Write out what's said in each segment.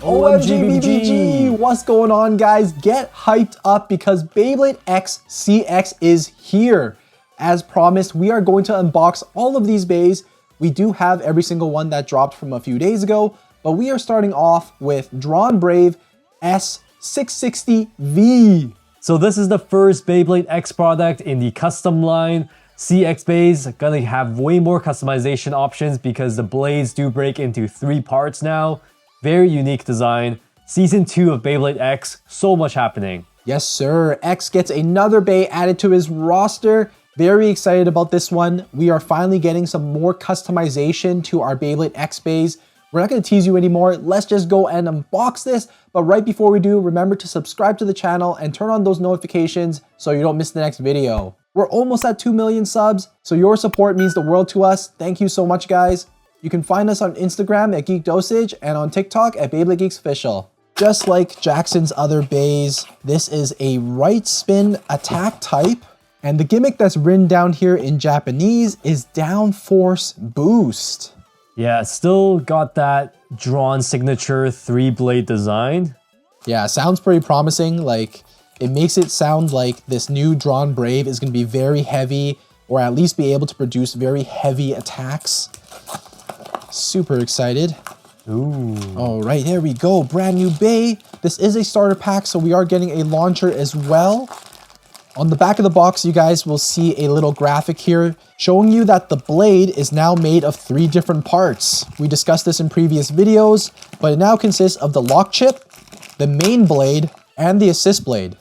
OMG BBG! What's going on, guys? Get hyped up because Beyblade X CX is here. As promised, we are going to unbox all of these bays. We do have every single one that dropped from a few days ago, but we are starting off with Dran Brave S6-60V. So this is the first Beyblade X product in the custom line. CX bays are gonna have way more customization options because the blades do break into 3 parts now. Very unique design. Season 2 of Beyblade X, so much happening. Yes, sir. X gets another bay added to his roster. Very excited about this one. We are finally getting some more customization to our Beyblade X bays. We're not going to tease you anymore. Let's just go and unbox this. But right before we do, remember to subscribe to the channel and turn on those notifications so you don't miss the next video. We're almost at 2 million subs, so your support means the world to us. Thank you so much, guys. You can find us on Instagram at Geek Dosage and on TikTok at BeybladeGeeks Official. Just like Jackson's other bays, this is a right spin attack type. And the gimmick that's written down here in Japanese is downforce boost. Yeah, still got that drawn signature 3-blade design. Yeah, sounds pretty promising. Like, it makes it sound like this new Dran Brave is going to be very heavy, or at least be able to produce very heavy attacks. Super excited. Ooh. All right, here we go. Brand new bay. This is a starter pack, so we are getting a launcher as well. On the back of the box, you guys will see a little graphic here showing you that the blade is now made of 3 different parts. We discussed this in previous videos, but it now consists of the lock chip, the main blade, and the assist blade.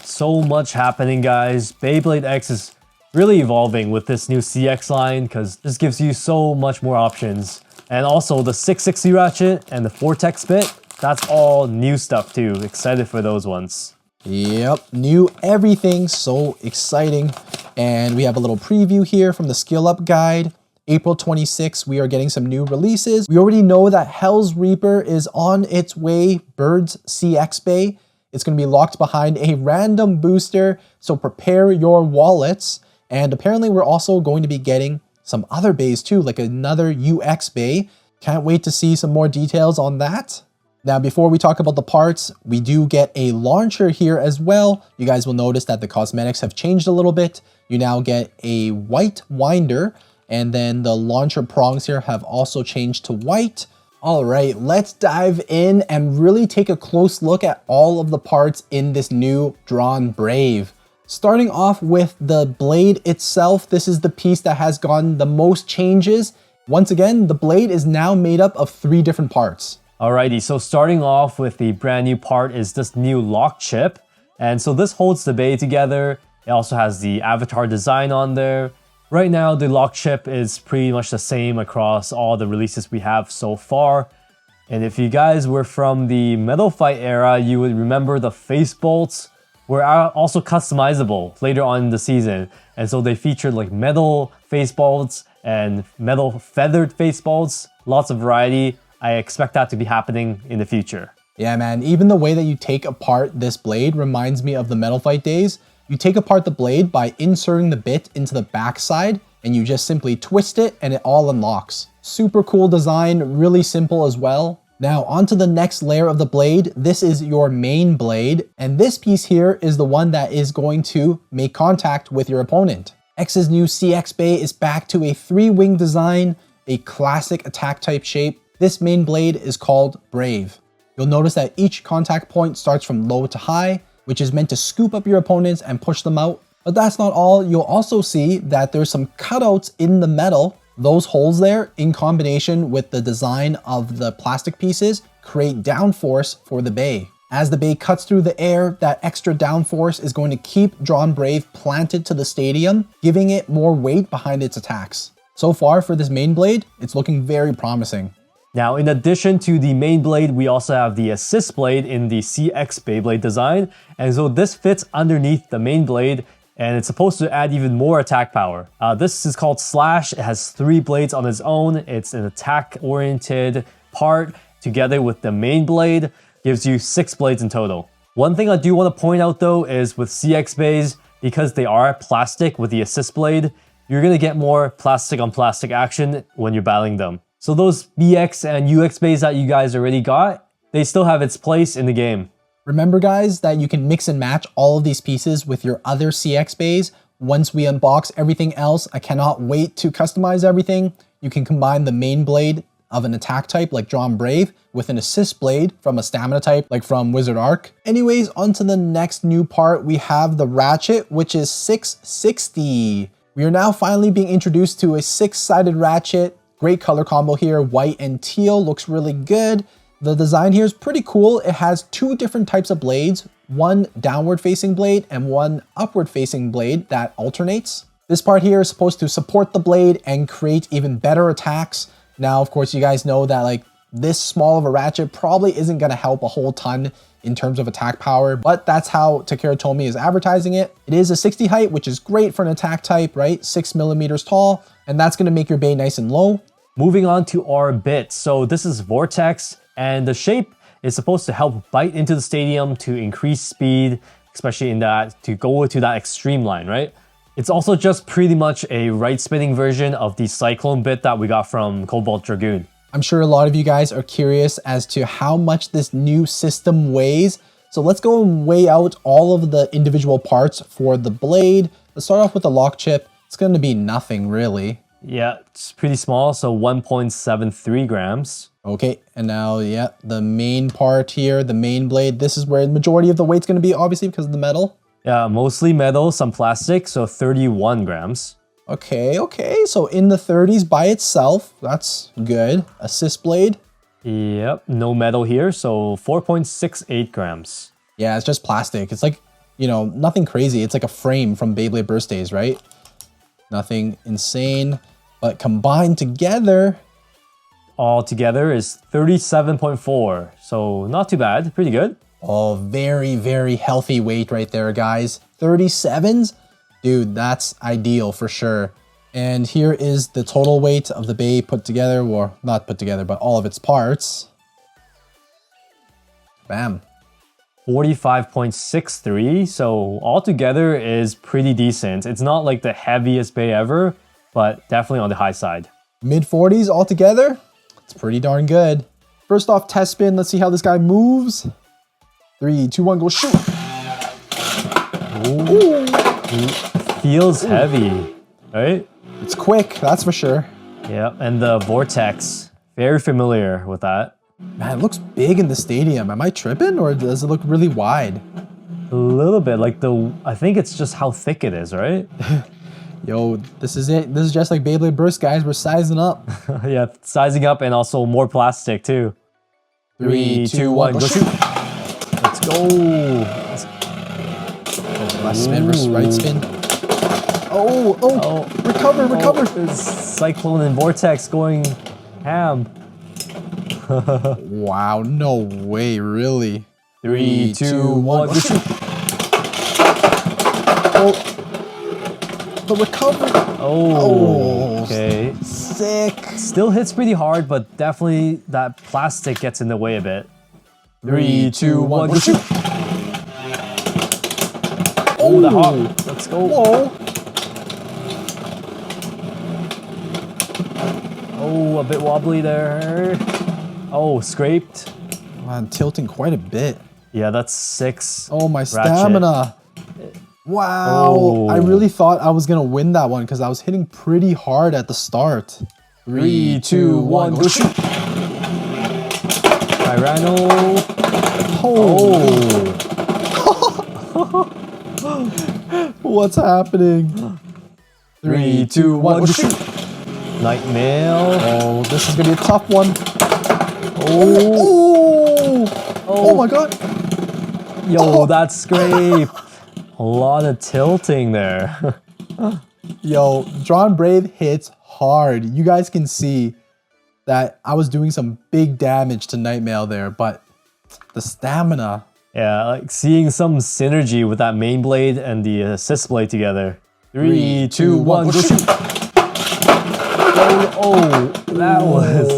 So much happening, guys. Beyblade X is really evolving with this new CX line because this gives you so much more options. And also the 660 ratchet and the Vortex bit, that's all new stuff too. Excited for those ones. Yep, new everything, so exciting. And we have a little preview here from the Skill Up Guide. April 26th, we are getting some new releases. We already know that Hell's Reaper is on its way, Bird's CX Bay. It's going to be locked behind a random booster, so prepare your wallets. And apparently we're also going to be getting some other bays too, like another UX bay. Can't wait to see some more details on that. Now, before we talk about the parts, we do get a launcher here as well. You guys will notice that the cosmetics have changed a little bit. You now get a white winder, and then the launcher prongs here have also changed to white. All right, let's dive in and really take a close look at all of the parts in this new Dran Brave. Starting off with the blade itself, this is the piece that has gotten the most changes. Once again, the blade is now made up of 3 different parts. Alrighty, so starting off with the brand new part is this new lock chip. And so this holds the bay together. It also has the avatar design on there. Right now, the lock chip is pretty much the same across all the releases we have so far. And if you guys were from the Metal Fight era, you would remember the face bolts were also customizable later on in the season. And so they featured like metal face bolts and metal feathered face bolts, lots of variety. I expect that to be happening in the future. Yeah, man, even the way that you take apart this blade reminds me of the Metal Fight days. You take apart the blade by inserting the bit into the backside and you just simply twist it and it all unlocks. Super cool design, really simple as well. Now onto the next layer of the blade. This is your main blade, and this piece here is the one that is going to make contact with your opponent. X's new CX Bay is back to a 3-wing design, a classic attack type shape. This main blade is called Brave. You'll notice that each contact point starts from low to high, which is meant to scoop up your opponents and push them out. But that's not all. You'll also see that there's some cutouts in the metal. Those holes there, in combination with the design of the plastic pieces, create downforce for the bay. As the bay cuts through the air, that extra downforce is going to keep Dran Brave planted to the stadium, giving it more weight behind its attacks. So far for this main blade, it's looking very promising. Now, in addition to the main blade, we also have the assist blade in the CX Beyblade design. And so this fits underneath the main blade, and it's supposed to add even more attack power. This is called Slash. It has 3 blades on its own. It's an attack-oriented part together with the main blade. Gives you 6 blades in total. One thing I do want to point out though is with CX bays, because they are plastic with the assist blade, you're going to get more plastic on plastic action when you're battling them. So those BX and UX bays that you guys already got, they still have its place in the game. Remember guys that you can mix and match all of these pieces with your other CX bays. Once we unbox everything else, I cannot wait to customize everything. You can combine the main blade of an attack type like Dran Brave with an assist blade from a stamina type like from Wizard Arc. Anyways, on to the next new part. We have the Ratchet, which is 660. We are now finally being introduced to a 6-sided Ratchet. Great color combo here, white and teal, looks really good. The design here is pretty cool. It has 2 different types of blades, one downward facing blade and one upward facing blade that alternates. This part here is supposed to support the blade and create even better attacks. Now, of course, you guys know that like this small of a Ratchet probably isn't gonna help a whole ton in terms of attack power, but that's how Takara Tomy is advertising it. It is a 60 height, which is great for an attack type, right? 6 millimeters tall, and that's gonna make your bay nice and low. Moving on to our bit. So this is Vortex, and the shape is supposed to help bite into the stadium to increase speed, especially in that, to go to that extreme line, right? It's also just pretty much a right spinning version of the Cyclone bit that we got from Cobalt Dragoon. I'm sure a lot of you guys are curious as to how much this new system weighs. So let's go and weigh out all of the individual parts for the blade. Let's start off with the lock chip. It's going to be nothing really. Yeah, it's pretty small, so 1.73 grams. Okay, and now, yeah, the main part here, the main blade, this is where the majority of the weight's going to be, obviously, because of the metal. Yeah, mostly metal, some plastic, so 31 grams. Okay, so in the 30s by itself, that's good. Assist blade. Yep, no metal here, so 4.68 grams. Yeah, it's just plastic. It's like, you know, nothing crazy. It's like a frame from Beyblade Birthdays, right? Nothing insane, but combined together, all together is 37.4, so not too bad, pretty good. Oh, very, very healthy weight right there, guys. 37s? Dude, that's ideal for sure. And here is the total weight of the bay put together, or not put together, but all of its parts. Bam. 45.63, so altogether is pretty decent. It's not like the heaviest bay ever, but definitely on the high side. Mid 40s altogether? It's pretty darn good. First off, test spin. Let's see how this guy moves. 3, 2, 1, go shoot. Ooh. Feels heavy, right? It's quick, that's for sure. Yeah, and the Vortex, very familiar with that. Man, it looks big in the stadium. Am I tripping, or does it look really wide? A little bit, like I think it's just how thick it is, right? Yo, this is it. This is just like Beyblade Burst, guys. We're sizing up. Yeah, sizing up and also more plastic too. 3, 2, 1, go shoot. Let's go. Left spin versus right spin. Oh, recover. Cyclone and Vortex going ham. Wow, no way, really. 3, 2, 1, go shoot. The recovery. Oh, okay. Sick. Still hits pretty hard, but definitely that plastic gets in the way a bit. 3, 2, 1, go shoot. Oh, the hop. Let's go. Whoa. Oh, a bit wobbly there. Oh, scraped. I'm tilting quite a bit. Yeah, that's 6. Oh, my Ratchet. stamina. Wow. Oh. I really thought I was going to win that one because I was hitting pretty hard at the start. 3, 2, 1, go shoot. Tyranno. Oh. What's happening? 3, 2, 1, go shoot. Nightmare. Oh, this is going to be a tough one. Oh. Oh my god. Yo, that scrape. A lot of tilting there. Yo, Dran Brave hits hard. You guys can see that I was doing some big damage to Nightmare there, but the stamina. Yeah, like seeing some synergy with that main blade and the assist blade together. 3, 2, 1, go shoot. Oh, that was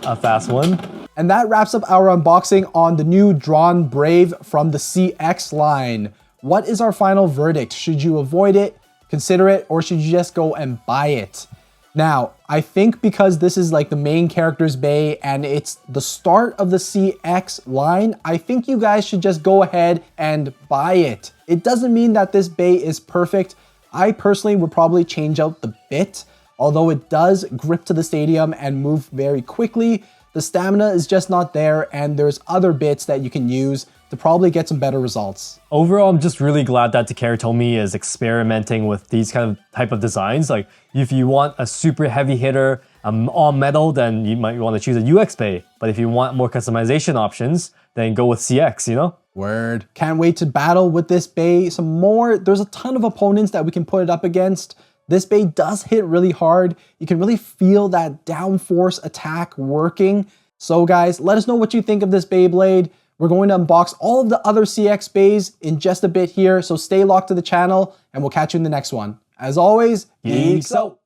a fast one. And that wraps up our unboxing on the new Dran Brave from the CX line. What is our final verdict? Should you avoid it, consider it, or should you just go and buy it? Now, I think because this is like the main character's Bey and it's the start of the CX line, I think you guys should just go ahead and buy it. It doesn't mean that this Bey is perfect. I personally would probably change out the bit, although it does grip to the stadium and move very quickly. The stamina is just not there, and there's other bits that you can use to probably get some better results. Overall, I'm just really glad that Takara Tomy is experimenting with these type of designs. Like, if you want a super heavy hitter, all metal, then you might want to choose a UX Bey. But if you want more customization options, then go with CX, you know? Word. Can't wait to battle with this Bey some more. There's a ton of opponents that we can put it up against. This Bey does hit really hard. You can really feel that downforce attack working. So guys, let us know what you think of this Beyblade. We're going to unbox all of the other CX Beys in just a bit here, so stay locked to the channel, and we'll catch you in the next one. As always, geeks out!